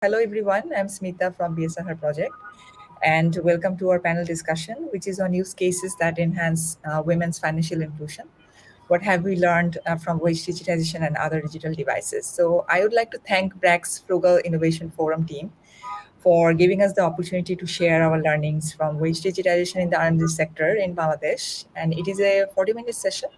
Hello everyone, I'm Smita from BSR Her Project, and welcome to our panel discussion, which is on use cases that enhance women's financial inclusion. What have we learned from wage digitization and other digital devices? So I would like to thank BRAC's Frugal Innovation Forum team for giving us the opportunity to share our learnings from wage digitization in the R&D sector in Bangladesh. And it is a 40-minute session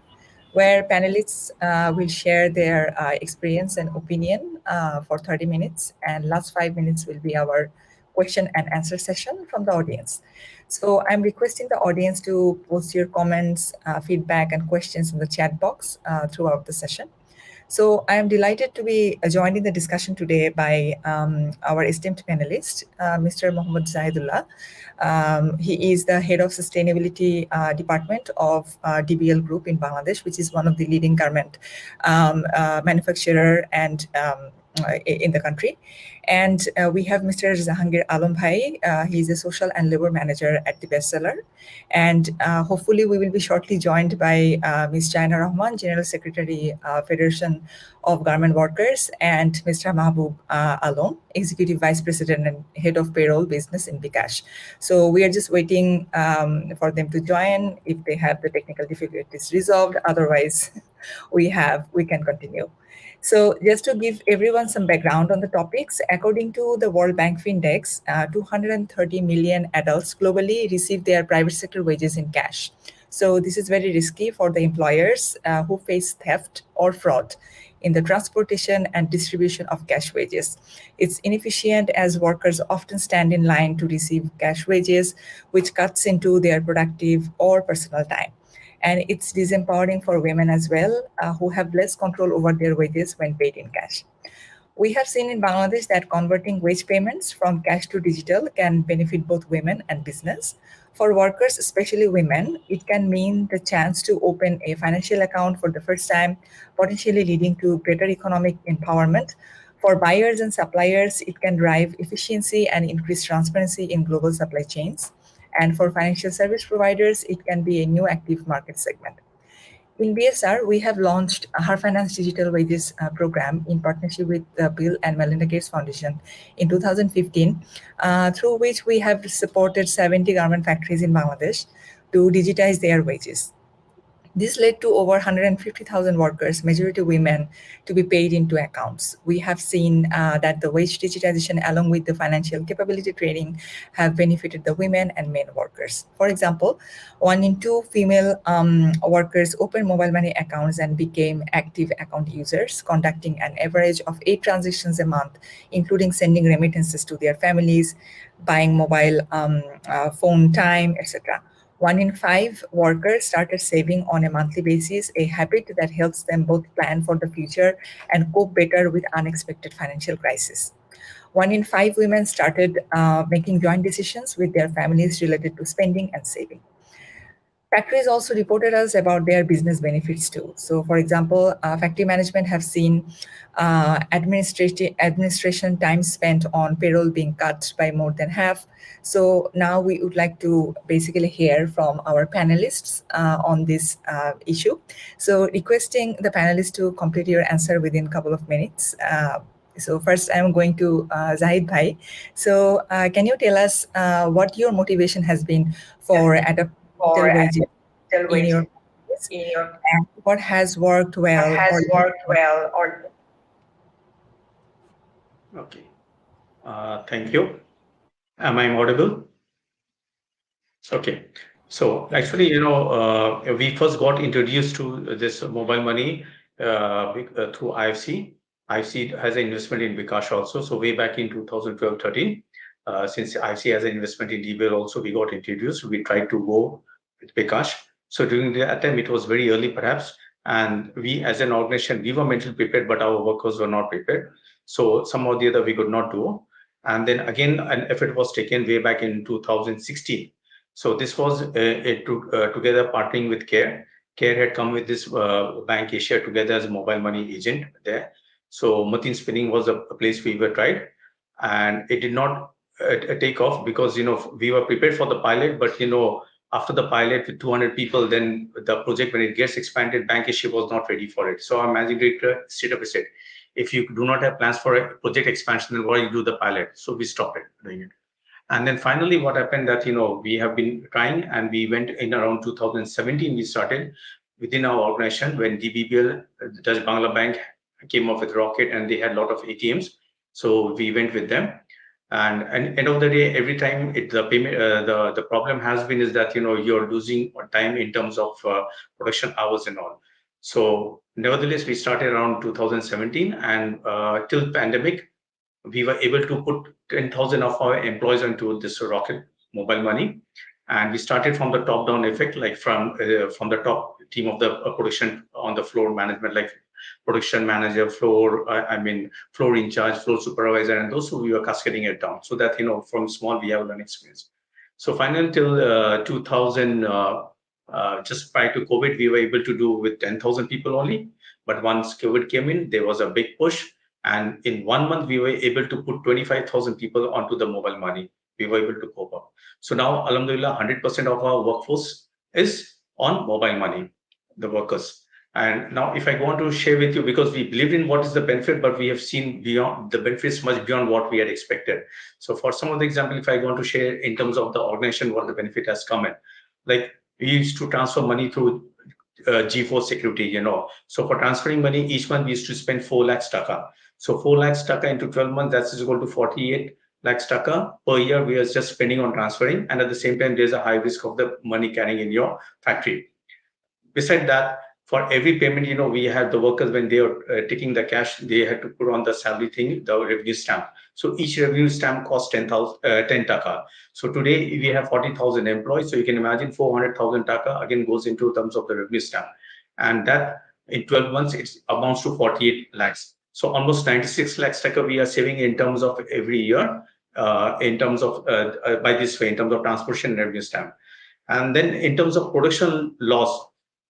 where panelists will share their experience and opinion for 30 minutes, and last 5 minutes will be our question and answer session from the audience. So I'm requesting the audience to post your comments, feedback, and questions in the chat box throughout the session. So I am delighted to be joined in the discussion today by our esteemed panelist, Mr. Mohammad Zahidullah. He is the head of sustainability department of DBL Group in Bangladesh, which is one of the leading garment manufacturer and in the country. And we have Mr. Zahangir Bhai. He's a social and labor manager at the Bestseller. And hopefully we will be shortly joined by Ms. Jaina Rahman, General Secretary, Federation of Garment Workers, and Mr. Mahbub Executive Vice President and Head of Payroll Business in bKash. So we are just waiting for them to join if they have the technical difficulties resolved. Otherwise, we can continue. So just to give everyone some background on the topics, according to the World Bank Index, 230 million adults globally receive their private sector wages in cash. So this is very risky for the employers who face theft or fraud in the transportation and distribution of cash wages. It's inefficient as workers often stand in line to receive cash wages, which cuts into their productive or personal time. And it's disempowering for women as well, who have less control over their wages when paid in cash. We have seen in Bangladesh that converting wage payments from cash to digital can benefit both women and business. For workers, especially women, it can mean the chance to open a financial account for the first time, potentially leading to greater economic empowerment. For buyers and suppliers, it can drive efficiency and increase transparency in global supply chains. And for financial service providers, it can be a new active market segment. In BSR, we have launched Her Finance Digital Wages program in partnership with the Bill and Melinda Gates Foundation in 2015, through which we have supported 70 garment factories in Bangladesh to digitize their wages. This led to over 150,000 workers, majority women, to be paid into accounts. We have seen that the wage digitization along with the financial capability training have benefited the women and men workers. For example, 1 in 2 female workers opened mobile money accounts and became active account users, conducting an average of 8 transactions a month, including sending remittances to their families, buying mobile phone time, etc. 1 in 5 workers started saving on a monthly basis, a habit that helps them both plan for the future and cope better with unexpected financial crisis. 1 in 5 women started making joint decisions with their families related to spending and saving. Factories also reported us about their business benefits too. So, for example, factory management have seen administration time spent on payroll being cut by more than half. So now we would like to basically hear from our panelists on this issue. So requesting the panelists to complete your answer within a couple of minutes. So first, I'm going to Zahid Bhai. So can you tell us what your motivation has been for adopting in your and what has worked well or okay. Thank you. Am I audible? Okay. So actually, we first got introduced to this mobile money through IFC. IFC has an investment in bKash also. So way back in 2012-13, since IFC has an investment in DBL also, we got introduced. We tried to go with bKash. So during that time, it was very early perhaps. And we as an organization, we were mentally prepared, but our workers were not prepared. So some or the other we could not do. And then again, an effort was taken way back in 2016. So this was together partnering with CARE. CARE had come with this Bank Asia together as a mobile money agent there. So Matin Spinning was a place we were tried, and it did not take off because we were prepared for the pilot, but after the pilot with 200 people, then the project when it gets expanded, Bank Asia was not ready for it. So our managing director straight up said, if you do not have plans for a project expansion, then why you do the pilot? So we stopped it doing it. And then finally, what happened that, we have been trying, and we went in around 2017, we started within our organization when DBBL, Dutch Bangla Bank, came up with Rocket, and they had a lot of ATMs. So we went with them. And end of the day, every time the payment, the problem has been is that, you're losing time in terms of production hours and all. So nevertheless, we started around 2017, and till pandemic, we were able to put 10,000 of our employees into this Rocket mobile money. And we started from the top down effect, like from the top team of the production on the floor management, like production manager, floor, floor in charge, floor supervisor, and those who we were cascading it down, so that, from small we have an experience. So finally, till 2000, just prior to COVID, we were able to do with 10,000 people only. But once COVID came in, there was a big push. And in 1 month, we were able to put 25,000 people onto the mobile money. We were able to cope up. So now, Alhamdulillah, 100% of our workforce is on mobile money, the workers. And now, if I go on to share with you, because we believed in what is the benefit, but we have seen beyond the benefits, much beyond what we had expected. So for some of the example, if I go on to share in terms of the organization, what the benefit has come in, like we used to transfer money through G4 security, So for transferring money, each month we used to spend 4 lakhs taka. So 4 lakhs taka into 12 months, that's equal to 48 lakhs taka per year. We are just spending on transferring. And at the same time, there's a high risk of the money carrying in your factory. Beside that, for every payment, we have the workers, when they are taking the cash, they had to put on the salary thing, the revenue stamp. So each revenue stamp costs 10 taka. So today we have 40,000 employees. So you can imagine 400,000 taka again goes into terms of the revenue stamp. And that in 12 months, it amounts to 48 lakhs. So almost 96 lakhs taka we are saving in terms of every year, in terms of, by this way, in terms of transportation and revenue stamp. And then in terms of production loss,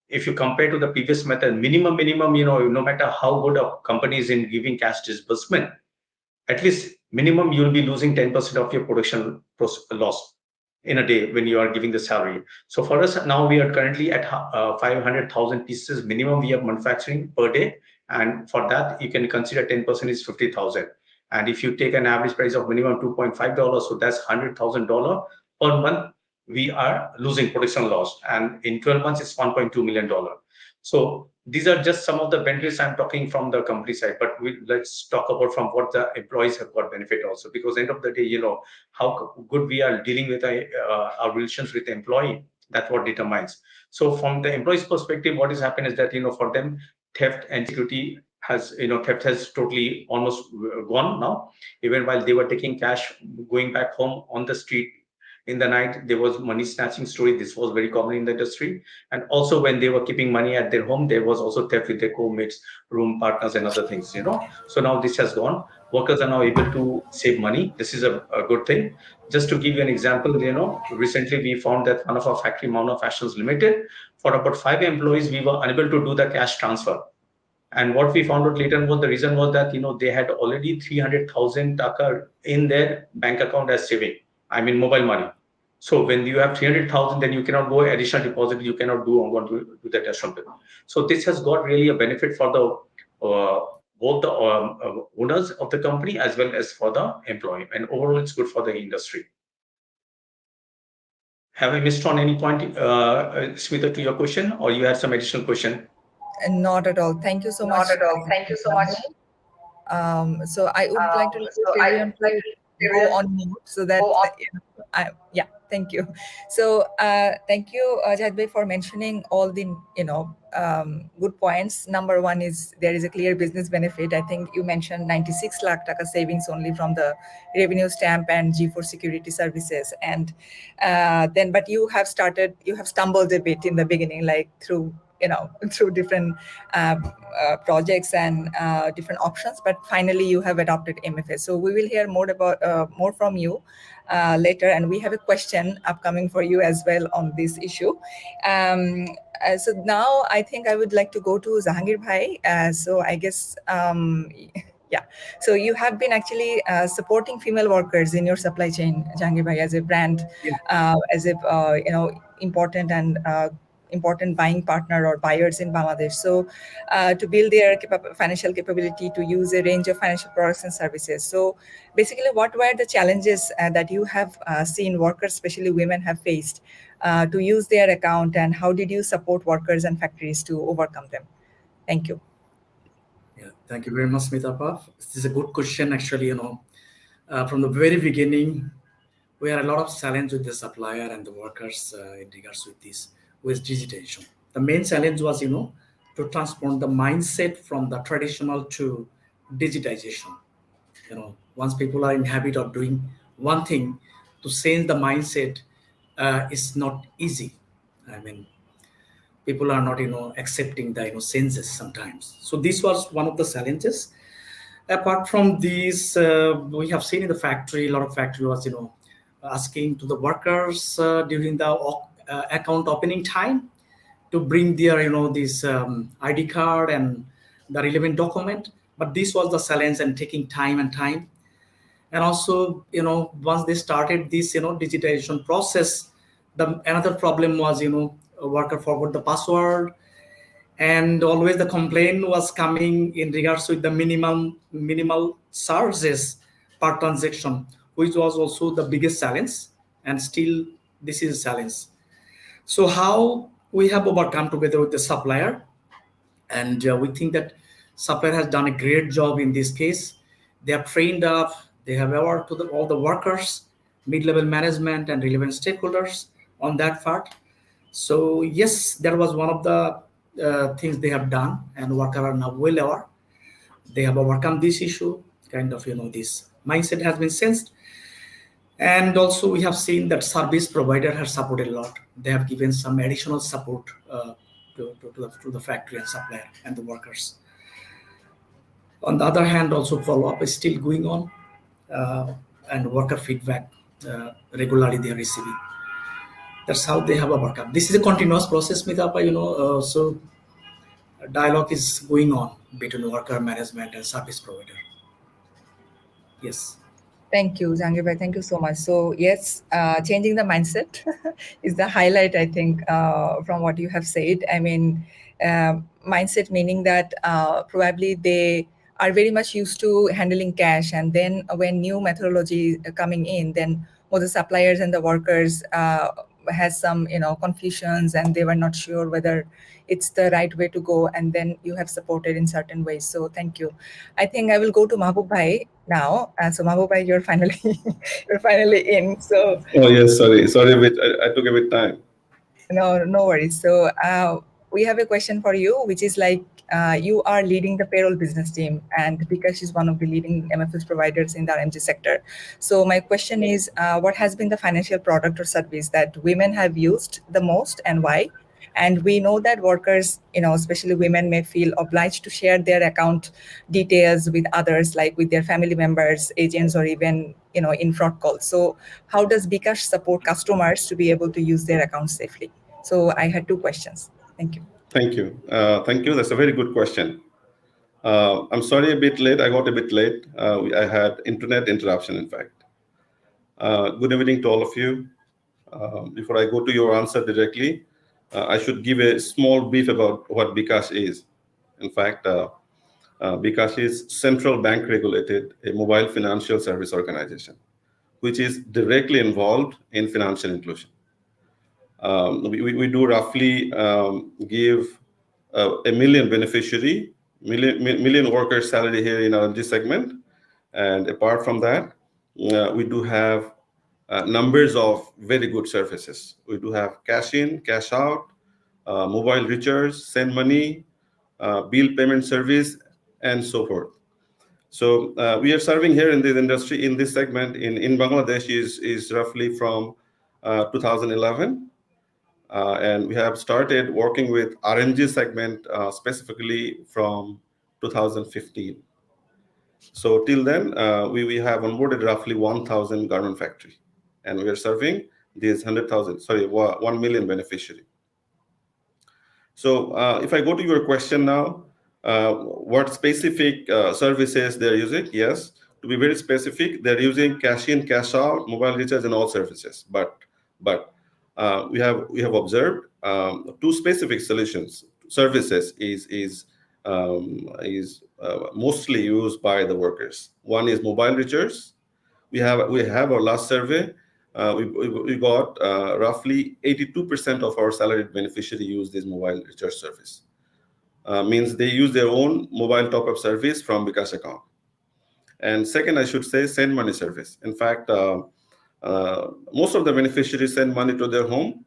if you compare to the previous method, minimum, no matter how good a company is in giving cash disbursement, at least minimum you'll be losing 10% of your production loss in a day when you are giving the salary. So for us now, we are currently at 500,000 pieces minimum we are manufacturing per day. And for that, you can consider 10% is 50,000. And if you take an average price of minimum $2.5, so that's $100,000 per month, we are losing production loss. And in 12 months, it's $1.2 million. So these are just some of the benefits I'm talking from the company side, but let's talk about from what the employees have got benefit also, because end of the day, how good we are dealing with our relations with the employee, that's what determines. So from the employee's perspective, what is happening is that, for them, theft and security has, theft has totally almost gone now. Even while they were taking cash, going back home on the street, in the night, there was money snatching story. This was very common in the industry. And also when they were keeping money at their home, there was also theft with their co-mates, room partners, and other things, So now this has gone. Workers are now able to save money. This is a good thing. Just to give you an example, recently we found that one of our factory, Mauna Fashions Limited, for about 5 employees, we were unable to do the cash transfer. And what we found out later was the reason was that, they had already 300,000 taka in their bank account as saving. Mobile money. So when you have 300,000, then you cannot go additional deposit. You cannot want to do that additional. So this has got really a benefit for the both the owners of the company as well as for the employee. And overall, it's good for the industry. Have I missed on any point, Smita, to your question, or you had some additional question? Not at all. Thank you so much. Not at all. Thank you so much. So I would like to go on mute so that yeah, thank you. So thank you, Jahid Bhai, for mentioning all the good points. Number one is there is a clear business benefit. I think you mentioned 96 lakh taka savings only from the revenue stamp and G4 security services, and then but you have stumbled a bit in the beginning, like through different projects and different options, but finally you have adopted MFS. So we will hear more from you later, and we have a question upcoming for you as well on this issue. So now I think I would like to go to Zahangir Bhai. So I guess yeah. So you have been actually supporting female workers in your supply chain, Zahangir Bhai, as a brand, as a important and important buying partner or buyers in Bangladesh. So to build their financial capability to use a range of financial products and services. So basically, what were the challenges that you have seen workers, especially women, have faced to use their account, and how did you support workers and factories to overcome them? Thank you. Yeah, thank you very much, Smita. This is a good question, actually. From the very beginning, we had a lot of challenge with the supplier and the workers in regards with this, with digitation. The main challenge was, to transform the mindset from the traditional to digitization. Once people are in habit of doing one thing, to change the mindset is not easy. I mean, people are not, accepting the, changes sometimes. So this was one of the challenges. Apart from these, we have seen in the factory, a lot of factory was, asking to the workers during the account opening time to bring their, this ID card and the relevant document. But this was the challenge and taking time and time. And also, once they started this, digitization process, the another problem was, a worker forgot the password, and always the complaint was coming in regards with the minimal charges per transaction, which was also the biggest challenge, and still this is a challenge. So how we have overcome together with the supplier, and we think that supplier has done a great job in this case. They have trained up, they have aware to all the workers, mid-level management and relevant stakeholders on that part. So yes, that was one of the things they have done, and workers are now well aware. They have overcome this issue, kind of, this mindset has been sensed. And also we have seen that service provider has supported a lot. They have given some additional support to the factory and supplier and the workers. On the other hand, also follow-up is still going on, and worker feedback regularly they are receiving. That's how they have overcome. This is a continuous process, Mitapa, so dialogue is going on between worker management and service provider. Yes. Thank you, Zahangir. Thank you so much. So yes, changing the mindset is the highlight, I think, from what you have said. I mean, mindset meaning that probably they are very much used to handling cash, and then when new methodology coming in, then both the suppliers and the workers has some confusions, and they were not sure whether it's the right way to go, and then you have supported in certain ways. So thank you. I think I will go to Mahbub bhai now. So Mahbub bhai, you're finally you're finally in. So Oh yes, sorry a bit. I took a bit time. no worries. So we have a question for you, which is like you are leading the payroll business team, and bKash is one of the leading MFS providers in the RMG sector. So my question is, what has been the financial product or service that women have used the most, and why? And we know that workers, especially women, may feel obliged to share their account details with others, like with their family members, agents, or even, in fraud calls. So how does bKash support customers to be able to use their accounts safely? So I had two questions. Thank you. Thank you. Thank you. That's a very good question. I'm sorry a bit late. I got a bit late. I had internet interruption, in fact. Good evening to all of you. Before I go to your answer directly, I should give a small brief about what bKash is. In fact, bKash is central bank regulated, a mobile financial service organization, which is directly involved in financial inclusion. We do roughly give a million beneficiary, million workers salary here in our this segment. And apart from that, we do have numbers of very good services. We do have cash in, cash out, mobile recharge, send money, bill payment service, and so forth. So we are serving here in this industry, in this segment in Bangladesh is roughly from 2011. And we have started working with RMG segment specifically from 2015. So till then, we have onboarded roughly 1,000 garment factory, and we are serving these 1 million beneficiary. So if I go to your question now, what specific services they're using? Yes, to be very specific, they're using cash in, cash out, mobile recharge, and all services. But we have observed two specific services is mostly used by the workers. One is mobile recharge. We have our last survey. We got roughly 82% of our salaried beneficiary use this mobile recharge service. Means they use their own mobile top-up service from bKash account. And second, I should say, send money service. In fact, most of the beneficiaries send money to their home.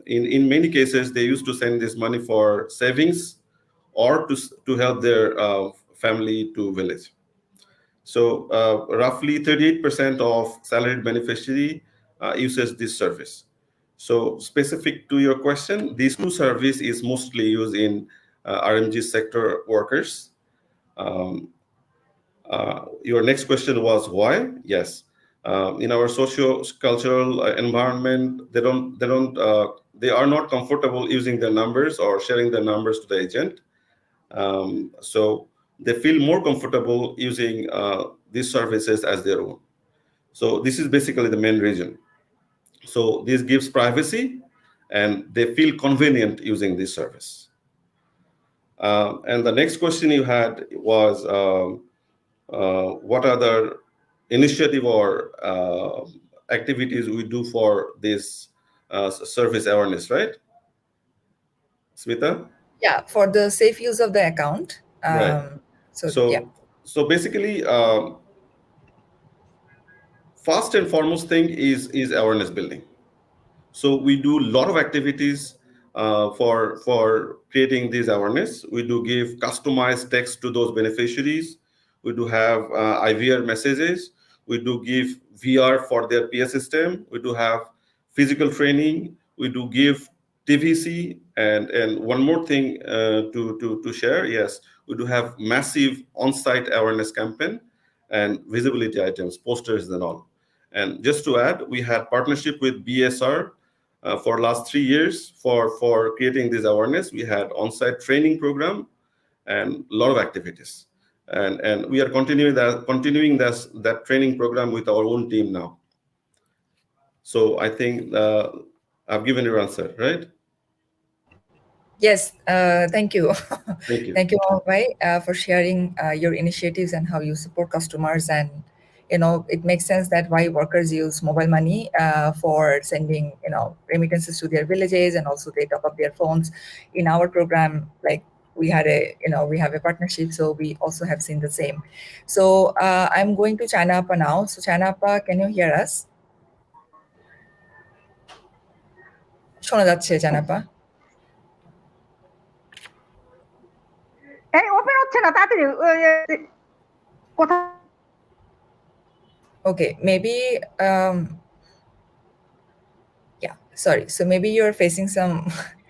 In many cases, they used to send this money for savings or to help their family to village. So roughly 38% of salaried beneficiary uses this service. So specific to your question, these two services is mostly used in RMG sector workers. Your next question was why? Yes, in our socio-cultural environment, they are not comfortable using their numbers or sharing their numbers to the agent. So they feel more comfortable using these services as their own. So this is basically the main reason. So this gives privacy, and they feel convenient using this service. And the next question you had was, what other initiative or activities we do for this service awareness, right, Smita? Yeah, for the safe use of the account. Right. So basically, first and foremost thing is awareness building. So we do a lot of activities for creating this awareness. We do give customized text to those beneficiaries. We do have IVR messages. We do give VR for their PS system. We do have physical training. We do give TVC. And one more thing to share, yes, we do have massive on-site awareness campaign and visibility items, posters and all. And just to add, we had partnership with BSR for last 3 years for creating this awareness. We had on-site training program and a lot of activities. And we are continuing that training program with our own team now. So I think I've given your answer, right? Yes, thank you. Thank you. Thank you, Mohammad, for sharing your initiatives and how you support customers. And it makes sense that why workers use mobile money for sending remittances to their villages, and also they top up their phones. In our program, like we have a partnership, so we also have seen the same. So I'm going to Chanapa now. So Chanapa, can you hear us? শোনা যাচ্ছে Chanapa? Open হচ্ছে না তাড়াতাড়ি কথা Okay, maybe yeah, sorry. So maybe you're facing some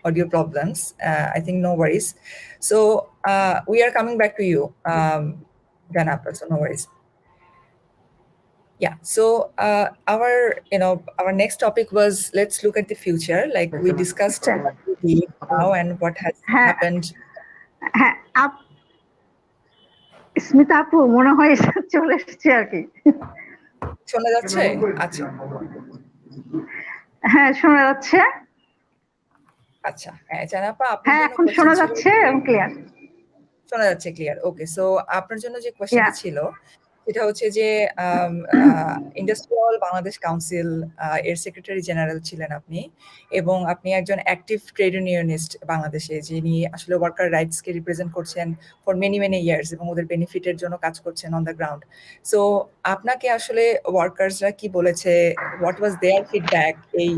audio problems. I think no worries. So we are coming back to you, Janapa, so no worries. Yeah, so our next topic was, let's look at the future. Like we discussed what we did now and what has happened. হ্যাঁ স্মিতা আপু মনে হয় চলে এসেছে আর কি শোনা যাচ্ছে? আচ্ছা, হ্যাঁ শোনা যাচ্ছে। আচ্ছা, হ্যাঁ জানাপা, হ্যাঁ এখন শোনা যাচ্ছে ক্লিয়ার। শোনা যাচ্ছে ক্লিয়ার। ওকে, সো আপনার জন্য যে কোয়েশ্চেনটা ছিল সেটা হচ্ছে যে ইন্ডাস্ট্রিয়াল বাংলাদেশ কাউন্সিল এর সেক্রেটারি জেনারেল ছিলেন আপনি, এবং আপনি একজন অ্যাক্টিভ ট্রেড ইউনিয়নিস্ট বাংলাদেশে, যিনি আসলে ওয়ার্কার রাইটসকে রিপ্রেজেন্ট করছেন ফর মেনি ইয়ার্স এবং ওদের বেনিফিটের জন্য কাজ করছেন অন দ্য গ্রাউন্ড। সো আপনাকে আসলে ওয়ার্কার্সরা কি বলেছে, হোয়াট ওয়াজ দেয়ার ফিডব্যাক এই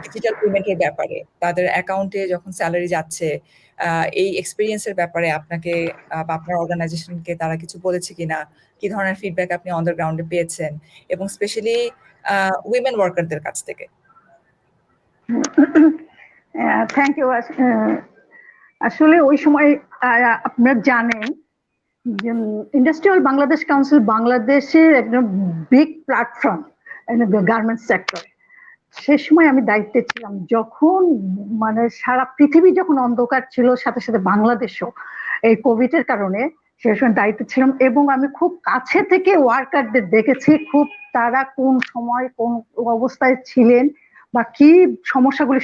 ডিজিটাল পেমেন্টের ব্যাপারে, তাদের অ্যাকাউন্টে যখন স্যালারি যাচ্ছে, এই এক্সপিরিয়েন্সের ব্যাপারে আপনাকে বা আপনার অর্গানাইজেশনকে তারা কিছু বলেছে কিনা, কি ধরনের ফিডব্যাক আপনি অন দ্য গ্রাউন্ডে পেয়েছেন, এবং স্পেশালি উইমেন ওয়ার্কারদের কাছ থেকে? Thank you. আসলে ওই সময় আপনারা জানেন যে ইন্ডাস্ট্রিয়াল বাংলাদেশ কাউন্সিল বাংলাদেশের একদম বিগ প্ল্যাটফর্ম গার্মেন্টস সেক্টর। সে সময় আমি দায়িত্বে ছিলাম যখন মানে সারা পৃথিবী যখন অন্ধকার ছিল, সাথে সাথে বাংলাদেশও এই কোভিড এর কারণে সে সময় দায়িত্বে ছিলাম, এবং আমি খুব কাছে থেকে ওয়ার্কারদের দেখেছি খুব তারা কোন সময় কোন অবস্থায় ছিলেন, বা কি সমস্যাগুলি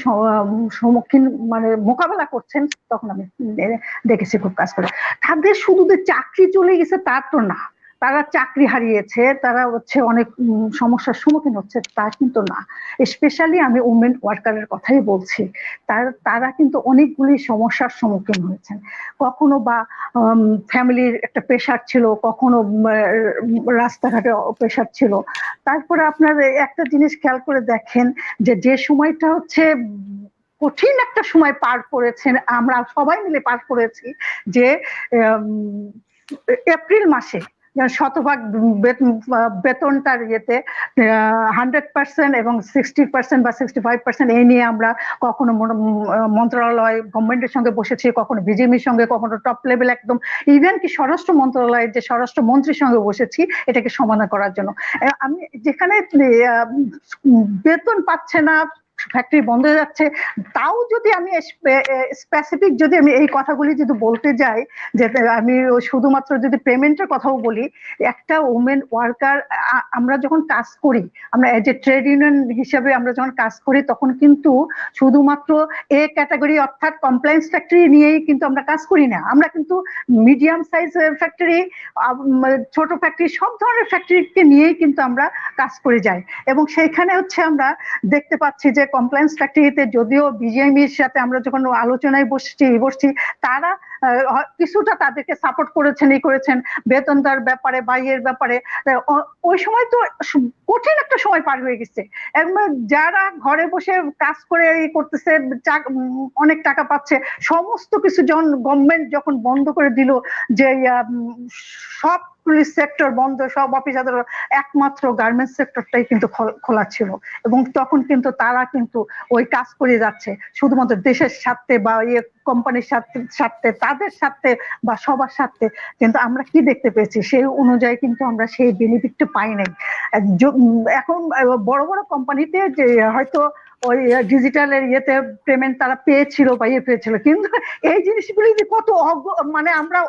সম্মুখীন মানে মোকাবেলা করছেন, তখন আমি দেখেছি খুব কাজ করে। তাদের শুধু যে চাকরি চলে গেছে তা তো না, তারা চাকরি হারিয়েছে, তারা হচ্ছে অনেক সমস্যার সম্মুখীন হচ্ছে তা কিন্তু না। স্পেশালি আমি উমেন ওয়ার্কারের কথাই বলছি, তারা কিন্তু অনেকগুলি সমস্যার সম্মুখীন হয়েছেন। কখনো বা ফ্যামিলির একটা প্রেশার ছিল, কখনো রাস্তাঘাটে প্রেশার ছিল। তারপরে আপনার একটা জিনিস খেয়াল করে দেখেন যে সময়টা হচ্ছে কঠিন একটা সময় পার করেছেন, আমরা সবাই মিলে পার করেছি, যে এপ্রিল মাসে শতভাগ বেতনটার ইয়েতে 100% এবং 60% বা 65% এই নিয়ে আমরা কখনো মন্ত্রণালয় গভর্নমেন্টের সঙ্গে বসেছি, কখনো বিজেপির সঙ্গে, কখনো টপ লেভেল একদম ইভেন কি স্বরাষ্ট্র মন্ত্রণালয়ের যে স্বরাষ্ট্রমন্ত্রীর সঙ্গে বসেছি এটাকে সমাধান করার জন্য। আমি যেখানে বেতন পাচ্ছে না, ফ্যাক্টরি বন্ধ হয়ে যাচ্ছে, তাও যদি আমি স্পেসিফিক যদি আমি এই কথাগুলি যদি বলতে যাই, যে আমি শুধুমাত্র যদি পেমেন্টের কথাও বলি, একটা ওমেন ওয়ার্কার আমরা যখন কাজ করি, আমরা এজ এ ট্রেড ইউনিয়ন হিসেবে আমরা যখন কাজ করি, তখন কিন্তু শুধুমাত্র এ ক্যাটাগরি অর্থাৎ কমপ্লায়েন্স ফ্যাক্টরি নিয়েই কিন্তু আমরা কাজ করি না। আমরা কিন্তু মিডিয়াম সাইজ ফ্যাক্টরি, ছোট ফ্যাক্টরি, সব ধরনের ফ্যাক্টরিকে নিয়েই কিন্তু আমরা কাজ করে যাই। এবং সেইখানে হচ্ছে আমরা দেখতে পাচ্ছি যে কমপ্লায়েন্স ফ্যাক্টরিতে যদিও বিজিএমইর সাথে আমরা যখন আলোচনায় বসছি, তারা কিছুটা তাদেরকে সাপোর্ট করেছেন, বেতন দেওয়ার ব্যাপারে বা এর ব্যাপারে। ওই সময় তো কঠিন একটা সময় পার হয়ে গেছে। যারা ঘরে বসে কাজ করে করতেছে, অনেক টাকা পাচ্ছে, সমস্ত কিছু যখন গভর্নমেন্ট যখন বন্ধ করে দিল, যে সব পুলিশ সেক্টর বন্ধ, সব অফিস আদালত, একমাত্র গার্মেন্টস সেক্টরটাই কিন্তু খোলা ছিল। এবং তখন কিন্তু তারা কিন্তু ওই কাজ করে যাচ্ছে শুধুমাত্র দেশের স্বার্থে বা কোম্পানির স্বার্থে, তাদের স্বার্থে বা সবার স্বার্থে। কিন্তু আমরা কি দেখতে পেয়েছি, সেই অনুযায়ী কিন্তু আমরা সেই বেনিফিটটা পাই নাই। এখন বড় বড় কোম্পানিতে যে হয়তো ওই ডিজিটালের ইয়েতে পেমেন্ট তারা পেয়েছিল বা পেয়েছিল, কিন্তু এই জিনিসগুলি যে কত মানে আমরা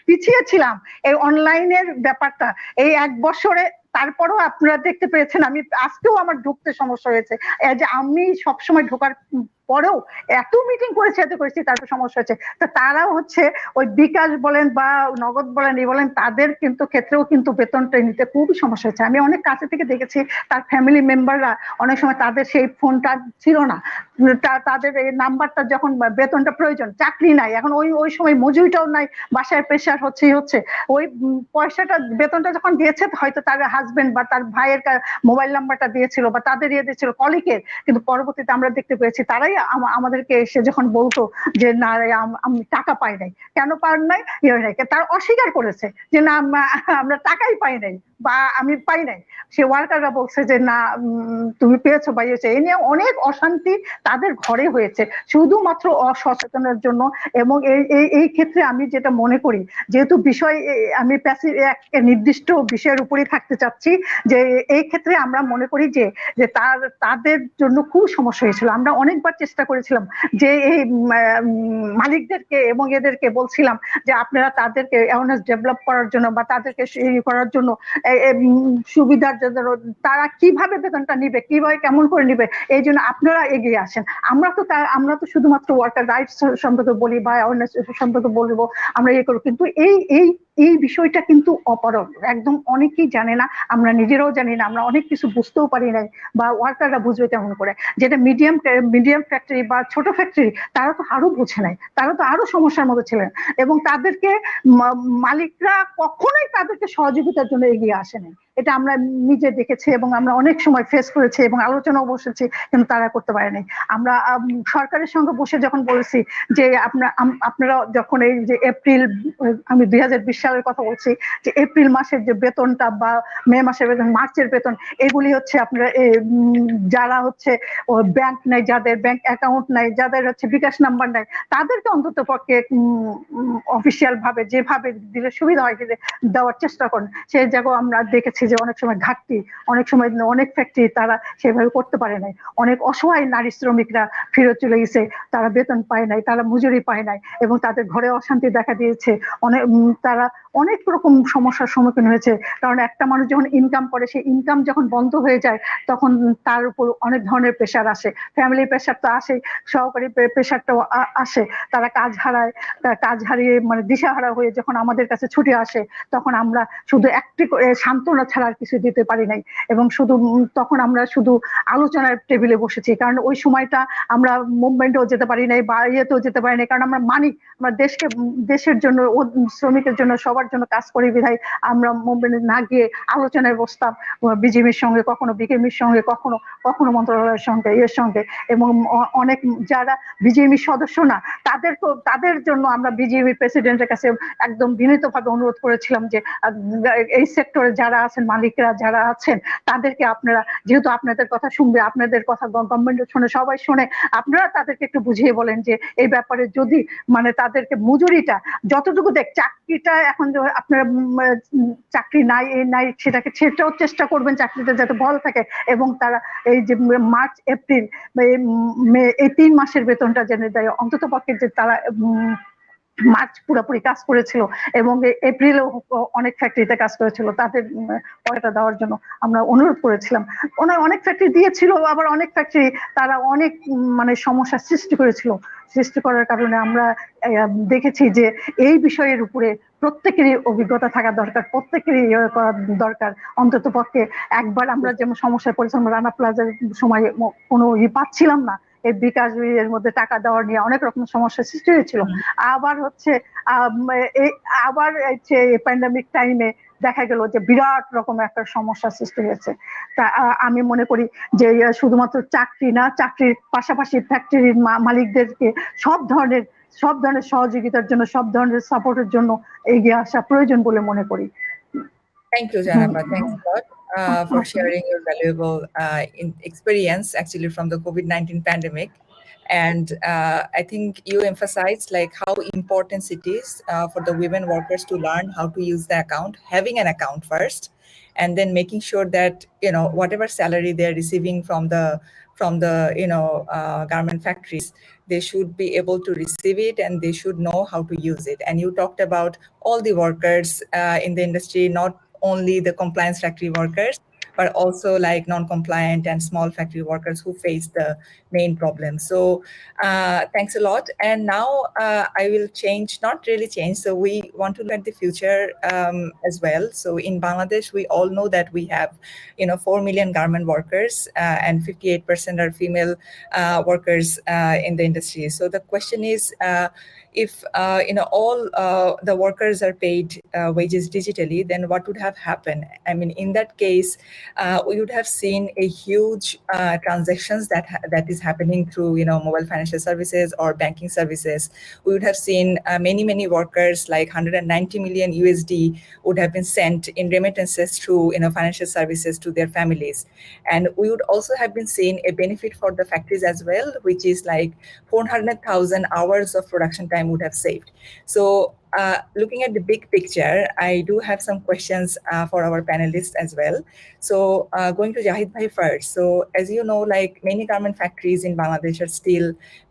পিছিয়ে ছিলাম এই অনলাইনের ব্যাপারটা এই 1 বছরে। তারপরেও আপনারা দেখতে পেয়েছেন, আমি আজকেও আমার ঢুকতে সমস্যা হয়েছে, যে আমি সবসময় ঢোকার পরেও এত মিটিং করেছি, তারপর সমস্যা হচ্ছে। তা তারাও হচ্ছে ওই বিকাশ বলেন বা নগদ বলেন এই বলেন, তাদের কিন্তু ক্ষেত্রেও কিন্তু বেতনটা নিতে খুবই সমস্যা হচ্ছে। আমি অনেক কাছে থেকে দেখেছি, তার ফ্যামিলি মেম্বাররা অনেক সময় তাদের সেই ফোনটা ছিল না, তাদের এই নাম্বারটা যখন বেতনটা প্রয়োজন, চাকরি নাই, এখন ওই সময় মজুরিটাও নাই, বাসায় প্রেশার হচ্ছে, ওই পয়সাটা বেতনটা যখন দিয়েছে, হয়তো তার হাজবেন্ড বা তার ভাইয়ের মোবাইল নাম্বারটা দিয়েছিল বা তাদের দিয়েছিল কলিগের, কিন্তু পরবর্তীতে আমরা দেখতে পেয়েছি তারাই আমাদেরকে এসে যখন বলতো যে না আমি টাকা পাই নাই, কেন পান নাই, তার অস্বীকার করেছে যে না আমরা টাকাই পাই নাই বা আমি পাই নাই। সে ওয়ার্কাররা বলছে যে না তুমি পেয়েছো বা ইয়েছে। এই নিয়ে অনেক অশান্তি তাদের ঘরে হয়েছে শুধুমাত্র অসচেতনের জন্য। এবং এই ক্ষেত্রে আমি যেটা মনে করি, যেহেতু বিষয় আমি একটা নির্দিষ্ট বিষয়ের উপরই থাকতে চাচ্ছি, যে এই ক্ষেত্রে আমরা মনে করি যে তাদের জন্য খুব সমস্যা হয়েছিল। আমরা অনেকবার চেষ্টা করেছিলাম যে এই মালিকদেরকে এবং এদেরকে বলছিলাম যে আপনারা তাদেরকে অ্যাওয়ারনেস ডেভেলপ করার জন্য বা তাদেরকে করার জন্য সুবিধার জন্য, তারা কিভাবে বেতনটা নিবে, কিভাবে কেমন করে নিবে, এই জন্য আপনারা এগিয়ে আসেন। আমরা তো শুধুমাত্র ওয়ার্কার রাইটস সম্পর্কে বলি বা অ্যাওয়ারনেস সম্পর্কে বলবো, আমরা ইয়ে করবো, কিন্তু এই বিষয়টা কিন্তু অপারগ, একদম অনেকেই জানে না, আমরা নিজেরাও জানি না, আমরা অনেক কিছু বুঝতেও পারি নাই বা ওয়ার্কাররা বুঝবে কেমন করে। যেটা মিডিয়াম ফ্যাক্টরি বা ছোট ফ্যাক্টরি, তারা তো আরো বুঝে নাই, তারা তো আরো সমস্যার মধ্যে ছিলেন, এবং তাদেরকে মালিকরা কখনোই তাদেরকে সহযোগিতার জন্য এগিয়ে আসে নাই। এটা আমরা নিজে দেখেছি এবং আমরা অনেক সময় ফেস করেছি এবং আলোচনাও বসেছি, কিন্তু তারা করতে পারেনি। আমরা সরকারের সঙ্গে বসে যখন বলেছি যে আপনারা যখন এই যে এপ্রিল, আমি 2020 সালের কথা বলছি, যে এপ্রিল মাসের যে বেতনটা বা মে মাসের বেতন, মার্চের বেতন, এগুলি হচ্ছে আপনারা যারা হচ্ছে ব্যাংক নাই, যাদের ব্যাংক অ্যাকাউন্ট নাই, যাদের হচ্ছে বিকাশ নাম্বার নাই, তাদেরকে অন্তত পক্ষে অফিসিয়াল ভাবে যেভাবে দিলে সুবিধা হয় দেওয়ার চেষ্টা করেন। সেই জায়গায় আমরা দেখেছি যে অনেক সময় ঘাটতি, অনেক সময় অনেক ফ্যাক্টরি তারা সেভাবে করতে পারে নাই। অনেক অসহায় নারী শ্রমিকরা ফেরত চলে গেছে, তারা বেতন পায় নাই, তারা মজুরি পায় নাই এবং তাদের ঘরে অশান্তি দেখা দিয়েছে। তারা অনেক রকম সমস্যার সম্মুখীন হয়েছে। কারণ একটা মানুষ যখন ইনকাম করে, সেই ইনকাম যখন বন্ধ হয়ে যায় তখন তার উপর অনেক ধরনের প্রেশার আসে, ফ্যামিলি প্রেশার তো আসে, সহকারী প্রেশারটাও আসে। তারা কাজ হারিয়ে মানে দিশাহারা হয়ে যখন আমাদের কাছে ছুটে আসে, তখন আমরা শুধু একটি সান্ত্বনা ছাড়া আর কিছু দিতে পারি নাই। এবং শুধু তখন আমরা শুধু আলোচনার টেবিলে বসেছি, কারণ ওই সময়টা আমরা মুভমেন্টেও যেতে পারি নাই বা ইয়েতেও যেতে পারি নাই, কারণ আমরা মানি আমরা দেশের জন্য, শ্রমিকের জন্য, সবার জন্য কাজ করি বিধায় আমরা মুভমেন্টে না গিয়ে আলোচনায় বসতাম বিজিবির সঙ্গে, কখনো বিকেএমইর সঙ্গে, কখনো মন্ত্রণালয়ের সঙ্গে, এর সঙ্গে। এবং অনেক যারা বিজিএমইর সদস্য না, তাদের জন্য আমরা বিজিএমই প্রেসিডেন্টের কাছে একদম বিনীতভাবে অনুরোধ করেছিলাম যে এই সেক্টরে যারা আছেন, মালিকরা যারা আছেন, তাদেরকে আপনারা, যেহেতু আপনাদের কথা শুনবে, আপনাদের কথা গভর্নমেন্ট শুনে, সবাই শুনে, আপনারা তাদেরকে একটু বুঝিয়ে বলেন যে এই ব্যাপারে যদি মানে তাদেরকে মজুরিটা যতটুকু চাকরিটা এখন আপনারা চাকরি নাই সেটাও চেষ্টা করবেন চাকরিটা যাতে বহাল থাকে, এবং তারা এই যে মার্চ এপ্রিল মে এই 3 মাসের বেতনটা জেনে দেয় অন্তত পক্ষে, যে তারা মার্চ পুরোপুরি কাজ করেছিল এবং এপ্রিলেও অনেক ফ্যাক্টরিতে কাজ করেছিল, তাদের পয়সা দেওয়ার জন্য আমরা অনুরোধ করেছিলাম। অনেক ফ্যাক্টরি দিয়েছিল, আবার অনেক ফ্যাক্টরি তারা অনেক মানে সমস্যার সৃষ্টি করার কারণে আমরা দেখেছি যে এই বিষয়ের উপরে প্রত্যেকেরই অভিজ্ঞতা থাকা দরকার, প্রত্যেকেরই করা দরকার। অন্তত পক্ষে একবার আমরা যেমন সমস্যায় পড়েছিলাম, রানা প্লাজার সময় কোনো পাচ্ছিলাম না, এই বিকাশ এর মধ্যে টাকা দেওয়ার নিয়ে অনেক রকম সমস্যার সৃষ্টি হয়েছিল। আবার প্যান্ডামিক টাইমে দেখা গেল যে বিরাট রকম একটা সমস্যার সৃষ্টি হয়েছে। তা আমি মনে করি যে শুধুমাত্র চাকরি না, চাকরির পাশাপাশি ফ্যাক্টরির মালিকদেরকে সব ধরনের সহযোগিতার জন্য, সব ধরনের সাপোর্টের জন্য এগিয়ে আসা প্রয়োজন বলে মনে করি। Thank you, Janapa. Thanks a lot for sharing your valuable experience actually from the COVID-19 pandemic. And I think you emphasized like how important it is for the women workers to learn how to use the account, having an account first, and then making sure that, you know, whatever salary they're receiving from the garment factories, they should be able to receive it and they should know how to use it. And you talked about all the workers in the industry, not only the compliance factory workers, but also like non-compliant and small factory workers who face the main problem. So thanks a lot. And now I will not really change. So we want to look at the future as well. So in Bangladesh, we all know that we have, 4 million garment workers and 58% are female workers in the industry. So the question is, if all the workers are paid wages digitally, then what would have happened? I mean, in that case, we would have seen a huge transactions that is happening through mobile financial services or banking services. We would have seen many workers, like 190 million USD would have been sent in remittances through financial services to their families. And we would also have been seeing a benefit for the factories as well, which is like 400,000 hours of production time would have saved. So looking at the big picture, I do have some questions for our panelists as well. So going to Zahid Bhai first. So as you know, like many garment factories in Bangladesh are still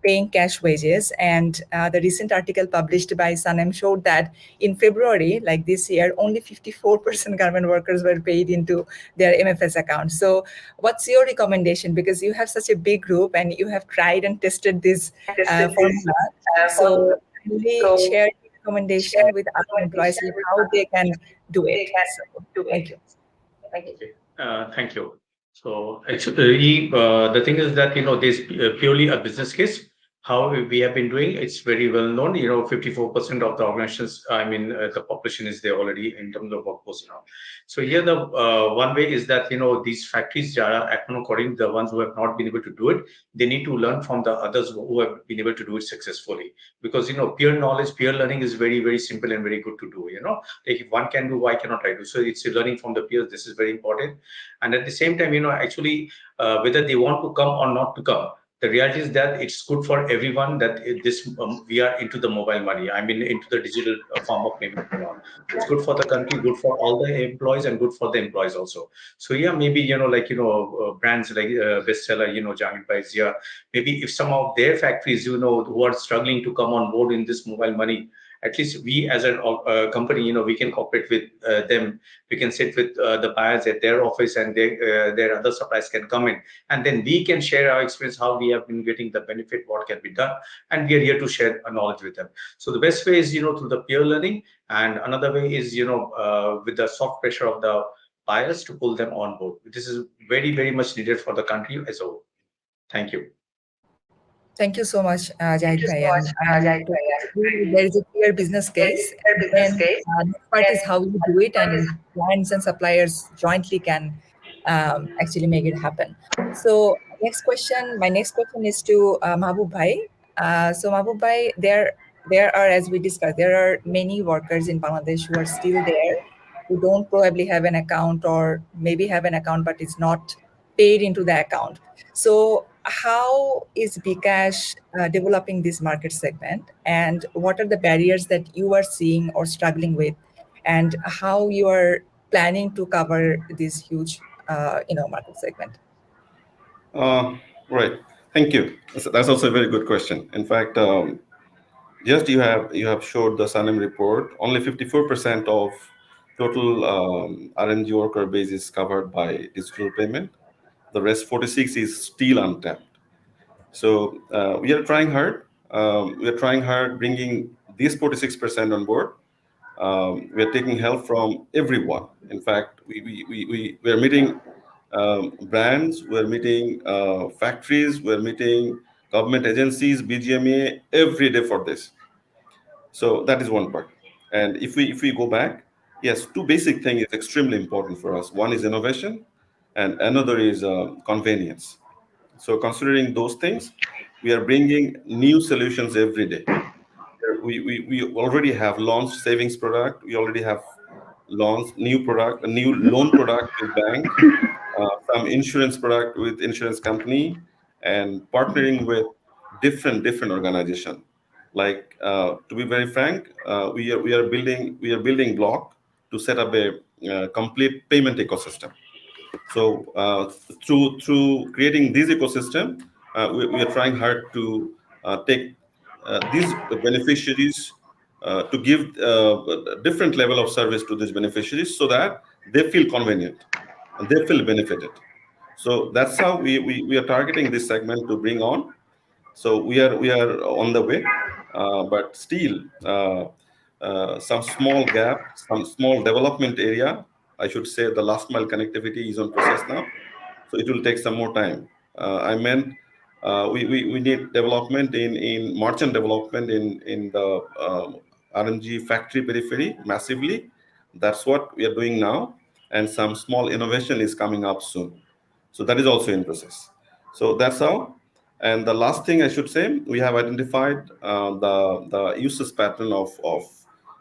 paying cash wages. And the recent article published by Sanem showed that in February, like this year, only 54% garment workers were paid into their MFS account. So what's your recommendation? Because you have such a big group and you have tried and tested this formula. So really share recommendation with other employees like how they can do it. So, thank you. Thank you. So actually, the thing is that there's purely a business case. How we have been doing, it's very well known. 54% of the organizations, the population is there already in terms of workforce now. So here the one way is that these factories are according to the ones who have not been able to do it, they need to learn from the others who have been able to do it successfully. Because peer knowledge, peer learning is very, very simple and very good to do. Like if one can do, why cannot I do? So it's learning from the peers. This is very important. And at the same time, actually whether they want to come or not to come, the reality is that it's good for everyone that we are into the mobile money. Into the digital form of payment. It's good for the country, good for all the employees, and good for the employees also. So yeah, maybe brands like Bestseller, Zahangir by Zia, maybe if some of their factories, who are struggling to come on board in this mobile money, at least we as a company, we can cooperate with them. We can sit with the buyers at their office, and their other suppliers can come in, and then we can share our experience, how we have been getting the benefit, what can be done, and we are here to share our knowledge with them. So the best way is through the peer learning, and another way is with the soft pressure of the buyers to pull them on board. This is very, very much needed for the country as a whole. Thank you. Thank you so much, Jahid Bhai. And there is a clear business case. Then next part is how you do it, and clients and suppliers jointly can actually make it happen. So my next question is to Mahbub Bhai. So Mahbub Bhai, there are, as we discussed, there are many workers in Bangladesh who are still there, who don't probably have an account, or maybe have an account but it's not paid into the account. So how is bKash developing this market segment, and what are the barriers that you are seeing or struggling with, and how you are planning to cover this huge market segment? Right. Thank you. That's also a very good question. In fact, just you have showed the SANEM report. Only 54% of total RMG worker base is covered by digital payment. The rest 46 is still untapped. So we are trying hard. We are trying hard bringing these 46% on board. We are taking help from everyone. In fact, we are meeting brands, we're meeting factories, we're meeting government agencies, BGMA every day for this. So that is one part. And if we go back, yes, two basic things is extremely important for us. One is innovation, and another is convenience. So considering those things, we are bringing new solutions every day. We already have launched savings product. We already have launched a new loan product with bank, some insurance product with insurance company, and partnering with different organization. Like to be very frank, we are building block to set up a complete payment ecosystem. So through creating this ecosystem, we are trying hard to take these beneficiaries to give a different level of service to these beneficiaries, so that they feel convenient and they feel benefited. So that's how we are targeting this segment to bring on. So we are on the way, but still some small gap, some small development area. I should say the last mile connectivity is on process now, so it will take some more time. I meant we need development in merchant development in the RMG factory periphery massively. That's what we are doing now, and some small innovation is coming up soon. So that is also in process. So that's how. And the last thing I should say, we have identified the usage pattern of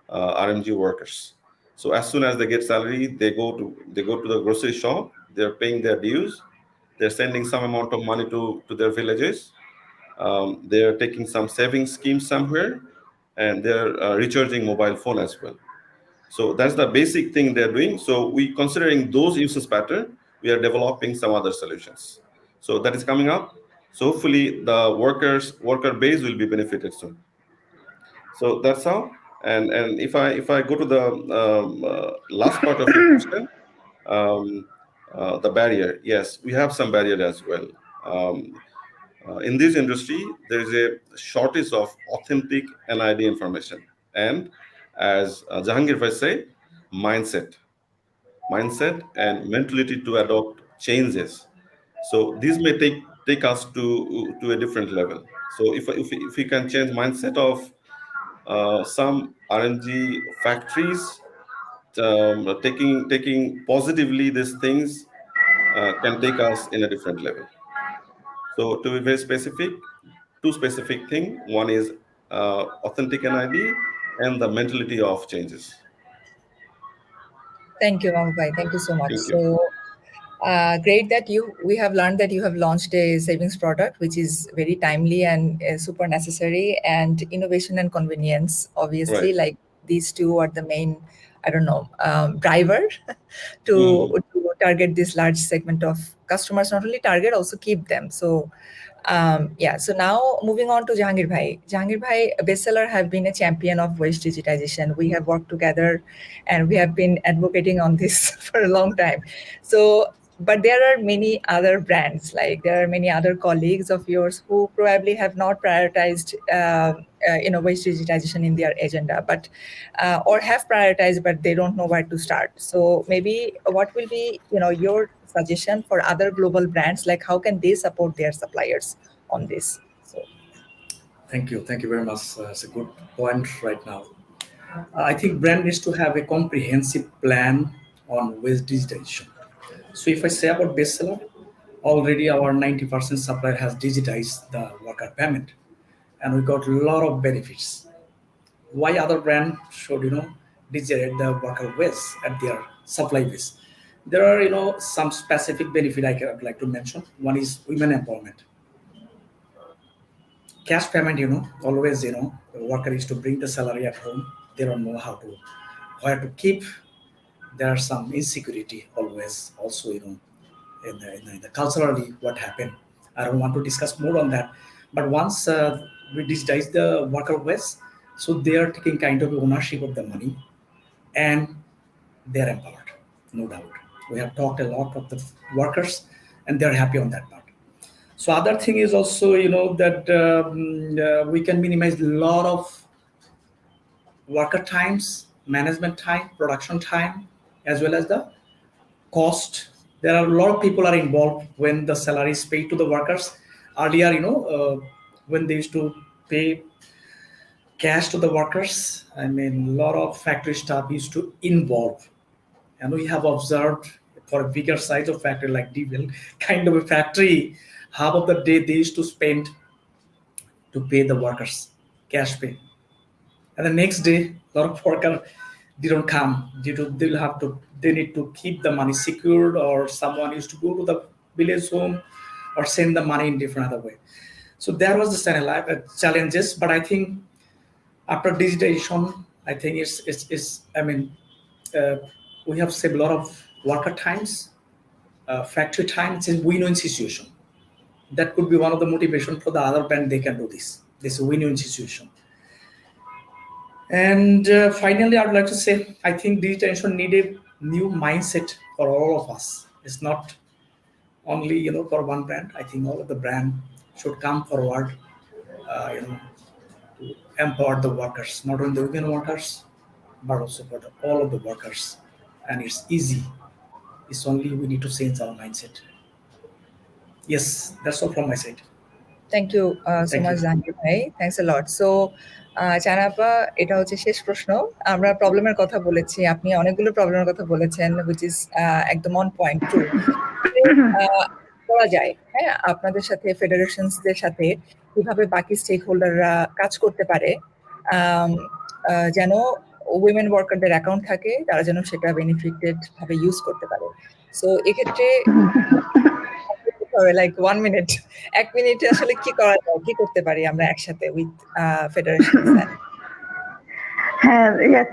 RMG workers. So as soon as they get salary, they go to the grocery shop. They're paying their dues. They're sending some amount of money to their villages. They're taking some savings scheme somewhere, and they're recharging mobile phone as well. So that's the basic thing they're doing. So we considering those usage pattern, we are developing some other solutions. So that is coming up. So hopefully the worker base will be benefited soon. So that's how. And if I go to the last part of your question, the barrier. Yes, we have some barrier as well. In this industry, there is a shortage of authentic NID information, and as Zahangir Bhai said, mindset and mentality to adopt changes. So this may take us to a different level. So if we can change mindset of some RMG factories, taking positively these things can take us in a different level. So to be very specific, two specific things. One is authentic NID and the mentality of changes. Thank you, Mahbub Bhai. Thank you so much. Thank you. So great that we have learned that you have launched a savings product, which is very timely and super necessary, and innovation and convenience. Obviously, Right. like these two are the main, driver to target this large segment of customers. Not only target, also keep them. So Yeah, so now moving on to Zahangir Bhai. Zahangir Bhai, Bestseller have been a champion of wage digitization. We have worked together and we have been advocating on this for a long time. So, but there are many other brands, like there are many other colleagues of yours who probably have not prioritized, wage digitization in their agenda, but or have prioritized, but they don't know where to start. So maybe what will be, your suggestion for other global brands, like how can they support their suppliers on this? So Thank you very much. It's a good point right now. I think brand needs to have a comprehensive plan on wage digitization. So if I say about Bestseller, already our 90% supplier has digitized the worker payment, and we got a lot of benefits. Why other brand should digitate the worker wage at their supply base? There are some specific benefit I would like to mention. One is women empowerment. Cash payment, always the worker is to bring the salary at home. They don't know where to keep. There are some insecurity always also in the culturally what happened. I don't want to discuss more on that, but once we digitize the worker wage, so they are taking kind of ownership of the money and they're empowered, no doubt. We have talked a lot of the workers and they're happy on that part. So other thing is also that we can minimize a lot of worker times, management time, production time, as well as the cost. There are a lot of people are involved when the salary is paid to the workers. Earlier, when they used to pay cash to the workers, I mean, a lot of factory staff used to involve. And we have observed for a bigger size of factory like Devil, kind of a factory, half of the day they used to spend to pay the workers, cash pay. And the next day, a lot of workers didn't come due to they need to keep the money secured, or someone used to go to the village home or send the money in different other way. So there was the challenges, but I think after digitization, I think we have saved a lot of worker times, factory time. It's a win-win situation. That could be one of the motivation for the other brand. They can do this. This is a win-win situation. And finally, I would like to say, I think digitization needed new mindset for all of us. It's not only for one brand. I think all of the brand should come forward, to empower the workers, not only the women workers, but also for all of the workers. And it's easy. It's only we need to change our mindset. Yes, that's all from my side. Thank you so much, Zahangir Bhai. Thanks a lot. So, চানাপা, এটা হচ্ছে শেষ প্রশ্ন। আমরা প্রবলেমের কথা বলেছি, আপনি অনেকগুলো প্রবলেমের কথা বলেছেন, which is একদম অন পয়েন্ট ট্রু। করা যায়, হ্যাঁ, আপনাদের সাথে ফেডারেশনসদের সাথে কিভাবে বাকি স্টেক হোল্ডাররা কাজ করতে পারে, যেন উইমেন ওয়ার্কারদের অ্যাকাউন্ট থাকে, তারা যেন সেটা বেনিফিটেড ভাবে ইউজ করতে পারে। সো এক্ষেত্রে লাইক 1 মিনিট, 1 মিনিটে আসলে কি করা যায়, কি করতে পারি আমরা একসাথে with federation?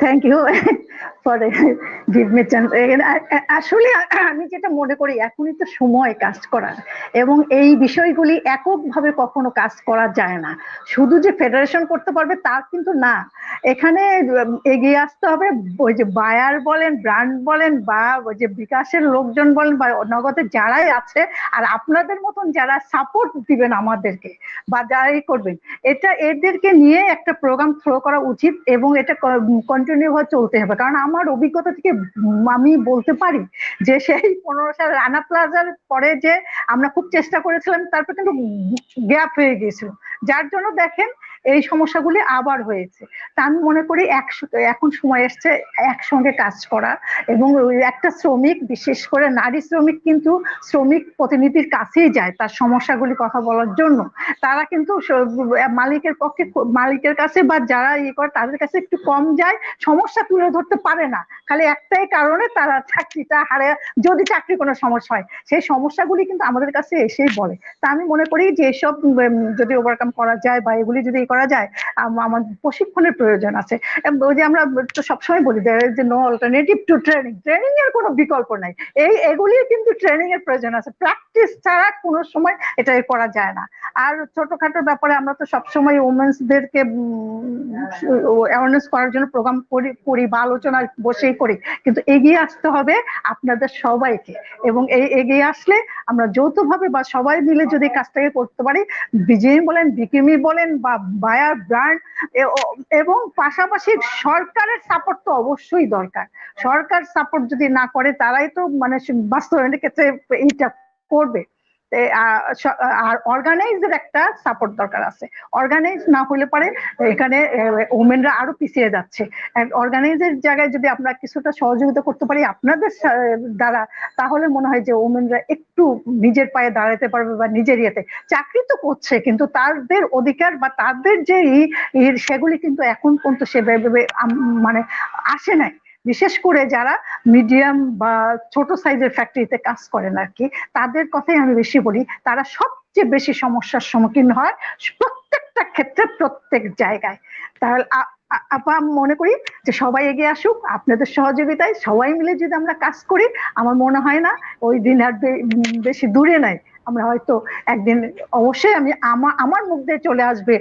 Thank you for give me chance. আসলে আমি যেটা মনে করি, এখনই তো সময় কাজ করার, এবং এই বিষয়গুলি এককভাবে কখনো কাজ করা যায় না। শুধু যে ফেডারেশন করতে পারবে তা কিন্তু না, এখানে এগিয়ে আসতে হবে ওই যে বায়ার বলেন, ব্র্যান্ড বলেন, বা ওই যে বিকাশের লোকজন বলেন, বা নগদের যারাই আছে, আর আপনাদের মতন যারা সাপোর্ট দিবেন আমাদেরকে বা যারাই করবেন, এদেরকে নিয়ে একটা প্রোগ্রাম থ্রো করা উচিত, এবং এটা কন্টিনিউ ভাবে চলতে হবে। কারণ আমার অভিজ্ঞতা থেকে আমি বলতে পারি যে সেই 15 সাল রানা প্লাজার পরে যে আমরা খুব চেষ্টা করেছিলাম, তারপর কিন্তু গ্যাপ হয়ে গিয়েছিল, যার জন্য দেখেন এই সমস্যাগুলি আবার হয়েছে। তা আমি মনে করি এখন সময় এসছে একসঙ্গে কাজ করা, এবং একটা শ্রমিক, বিশেষ করে নারী শ্রমিক, কিন্তু শ্রমিক প্রতিনিধির কাছেই যায় তার সমস্যাগুলি কথা বলার জন্য। তারা কিন্তু মালিকের কাছে বা যারা করে তাদের কাছে একটু কম যায়, সমস্যা তুলে ধরতে পারে না, খালি একটাই কারণে তারা চাকরিটা হারে, যদি চাকরি কোনো সমস্যা হয় সেই সমস্যাগুলি কিন্তু আমাদের কাছে এসেই বলে। তা আমি মনে করি যে এসব যদি ওভারকাম করা যায় বা এগুলি যদি করা যায়, আমার প্রশিক্ষণের প্রয়োজন আছে। ওই যে আমরা তো সবসময় বলি যে no alternative to training, training এর কোনো বিকল্প নাই, এগুলির কিন্তু ট্রেনিং এর প্রয়োজন আছে, প্র্যাকটিস ছাড়া কোনো সময় এটা করা যায় না। আর ছোটখাটো ব্যাপারে আমরা তো সবসময় ওমেন্সদেরকে অ্যাওয়ারনেস করার জন্য প্রোগ্রাম করি বা আলোচনা বসেই করি, কিন্তু এগিয়ে আসতে হবে আপনাদের সবাইকে, এবং এই এগিয়ে আসলে আমরা যৌথভাবে বা সবাই মিলে যদি কাজটাকে করতে পারি, বিজেএম বলেন, বিকিমি বলেন বা বায়ার ব্র্যান্ড, এবং পাশাপাশি সরকারের সাপোর্ট তো অবশ্যই দরকার। সরকার সাপোর্ট যদি না করে, তারাই তো মানে বাস্তবায়নের ক্ষেত্রে এইটা করবে। আর অর্গানাইজের একটা সাপোর্ট দরকার আছে। অর্গানাইজ না হলে পরে এখানে ওমেনরা আরো পিছিয়ে যাচ্ছে। অর্গানাইজের জায়গায় যদি আমরা কিছুটা সহযোগিতা করতে পারি আপনাদের দ্বারা, তাহলে মনে হয় যে ওমেনরা একটু নিজের পায়ে দাঁড়াতে পারবে বা নিজের ইয়েতে। চাকরি তো করছে, কিন্তু তাদের অধিকার বা তাদের যে সেগুলি কিন্তু এখন পর্যন্ত সেভাবে মানে আসে নাই। বিশেষ করে যারা মিডিয়াম বা ছোট সাইজের ফ্যাক্টরিতে কাজ করেন আর কি, তাদের কথাই আমি বেশি বলি, তারা সবচেয়ে বেশি সমস্যার সম্মুখীন হয় প্রত্যেকটা ক্ষেত্রে, প্রত্যেক জায়গায়। তাহলে আপা মনে করি যে সবাই এগিয়ে আসুক আপনাদের সহযোগিতায়, সবাই মিলে যদি আমরা কাজ করি, আমার মনে হয় না ওই দিন আর বেশি দূরে নাই। আমরা হয়তো একদিন অবশ্যই আমার মুখ দিয়ে চলে আসবে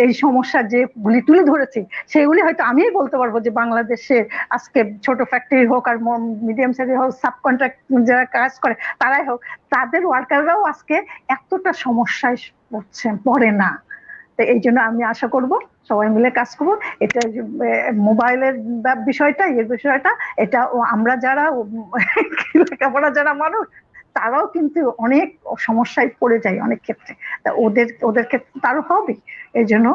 এই সমস্যা যেগুলি তুলে ধরেছি, সেগুলি হয়তো আমিই বলতে পারবো যে বাংলাদেশে আজকে ছোট ফ্যাক্টরি হোক আর মিডিয়াম সাইজের হোক, সাবকন্ট্রাক্ট যারা কাজ করে তারাই হোক, তাদের ওয়ার্কাররাও আজকে এতটা সমস্যায় পড়ে না। তো এই জন্য আমি আশা করব সবাই মিলে কাজ করবো। এটা মোবাইলের বিষয়টা, এটা আমরা যারা লেখাপড়া যারা মানুষ, তারাও কিন্তু অনেক সমস্যায় পড়ে যায় অনেক ক্ষেত্রে। তা ওদের ক্ষেত্রে তারও হবে। এই জন্য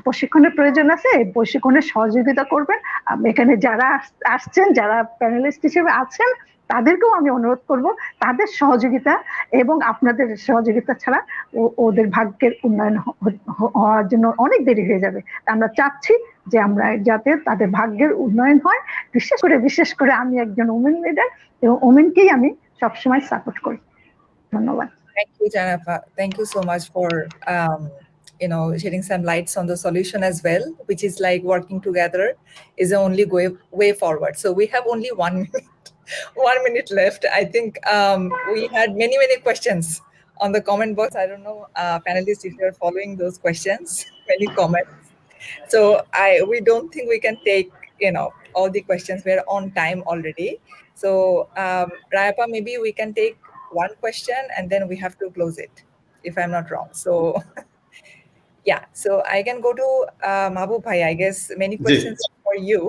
প্রশিক্ষণের প্রয়োজন আছে, এই প্রশিক্ষণের সহযোগিতা করবেন। এখানে যারা আসছেন, যারা প্যানেলিস্ট হিসেবে আছেন, তাদেরকেও আমি অনুরোধ করব তাদের সহযোগিতা, এবং আপনাদের সহযোগিতা ছাড়া ওদের ভাগ্যের উন্নয়ন হওয়ার জন্য অনেক দেরি হয়ে যাবে। আমরা চাচ্ছি যে আমরা যাতে তাদের ভাগ্যের উন্নয়ন হয়। বিশেষ করে আমি একজন ওমেন লিডার, এবং ওমেনকেই আমি সবসময় সাপোর্ট করি। ধন্যবাদ। Thank you, Janapa. Thank you so much for shedding some lights on the solution as well, which is like working together is the only way forward. So we have only 1 minute, 1 minute left. I think we had many questions on the comment box. I don't know, panelists, if you're following those questions, many comments. So we don't think we can take all the questions. We're on time already. So Rayapa, maybe we can take one question and then we have to close it, if I'm not wrong. So yeah, so I can go to Mahbub bhai. I guess many questions for you.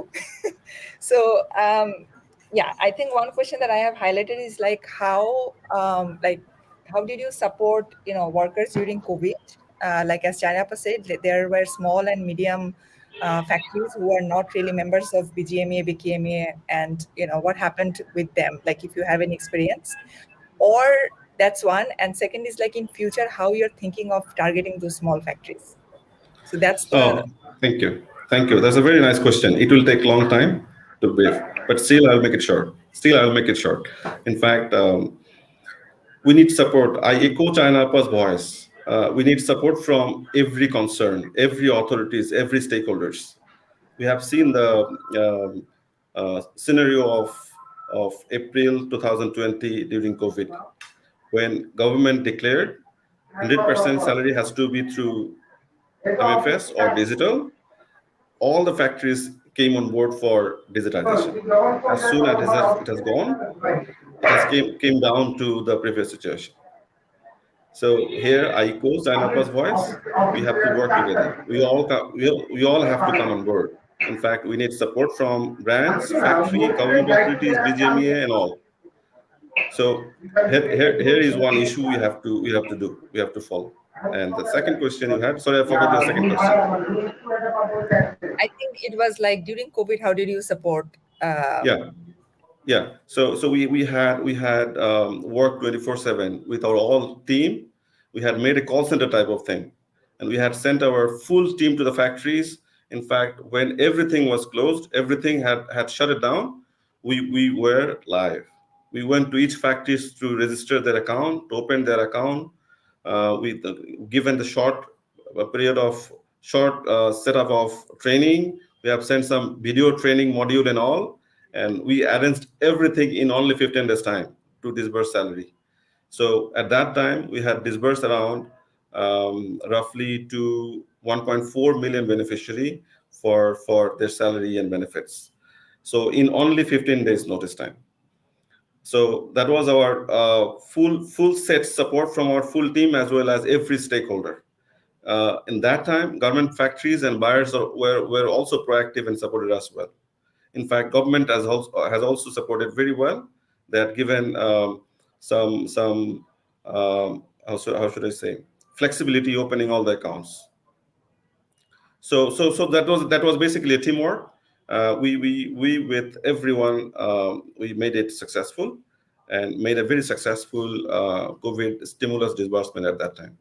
So yeah, I think one question that I have highlighted is like how did you support workers during COVID? Like as Janapa said, there were small and medium factories who are not really members of BGMA, BKMA, and what happened with them? Like if you have any experience, or that's one. And second is like in future, how you're thinking of targeting those small factories. So that's the. Thank you. That's a very nice question. It will take a long time to brief, but still I'll make it short. In fact, we need support. I echo Chinapa's voice. We need support from every concern, every authorities, every stakeholders. We have seen the scenario of April 2020 during COVID, when government declared 100% salary has to be through MFS or digital. All the factories came on board for digitization. As soon as it has gone, it has came down to the previous situation. So here I echo Zainapa's voice. We have to work together. We all have to come on board. In fact, we need support from brands, factory, government authorities, BGMA, and all. So here is one issue we have to follow. And the second question you had, sorry, I forgot your second question. I think it was like during COVID, how did you support? Yeah. So we had work 24/7 with our all team. We had made a call center type of thing, and we had sent our full team to the factories. In fact, when everything was closed, everything had shut it down, we were live. We went to each factories to register their account, to open their account. Given the short period of short setup of training. We have sent some video training module and all, and we arranged everything in only 15 days time to disburse salary. So at that time, we had disbursed around roughly to 1.4 million beneficiary for their salary and benefits. So in only 15 days notice time. So that was our full set support from our full team as well as every stakeholder. In that time, government factories and buyers were also proactive and supported us well. In fact, government has also supported very well. They had given some how should I say, flexibility, opening all the accounts. So that was basically a teamwork. We with everyone, we made it successful and made a very successful COVID stimulus disbursement at that time.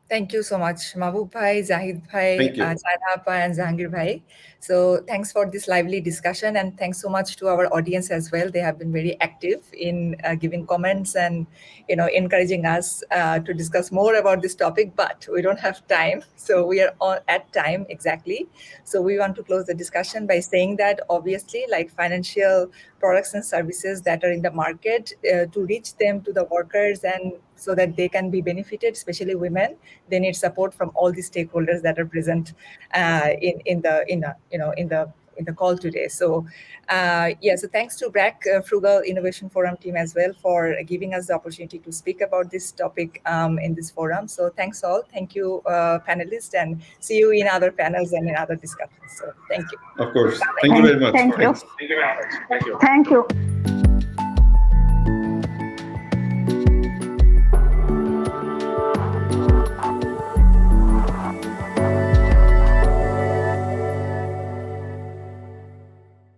Thank you so much, Mahbub bhai, Zahid bhai, Zaida and Zahangir bhai. So thanks for this lively discussion, and thanks so much to our audience as well. They have been very active in giving comments and encouraging us to discuss more about this topic. But we don't have time, so we are at time exactly. So we want to close the discussion by saying that obviously, like financial products and services that are in the market, to reach them to the workers and so that they can be benefited, especially women, they need support from all the stakeholders that are present in the call today. So so thanks to BRAC Frugal Innovation Forum team as well for giving us the opportunity to speak about this topic in this forum. So thanks all. Thank you, panelists, and see you in other panels and in other discussions. So thank you. Of course. Thank you very much. Thank you. Thank you very much. Thank you. Thank you.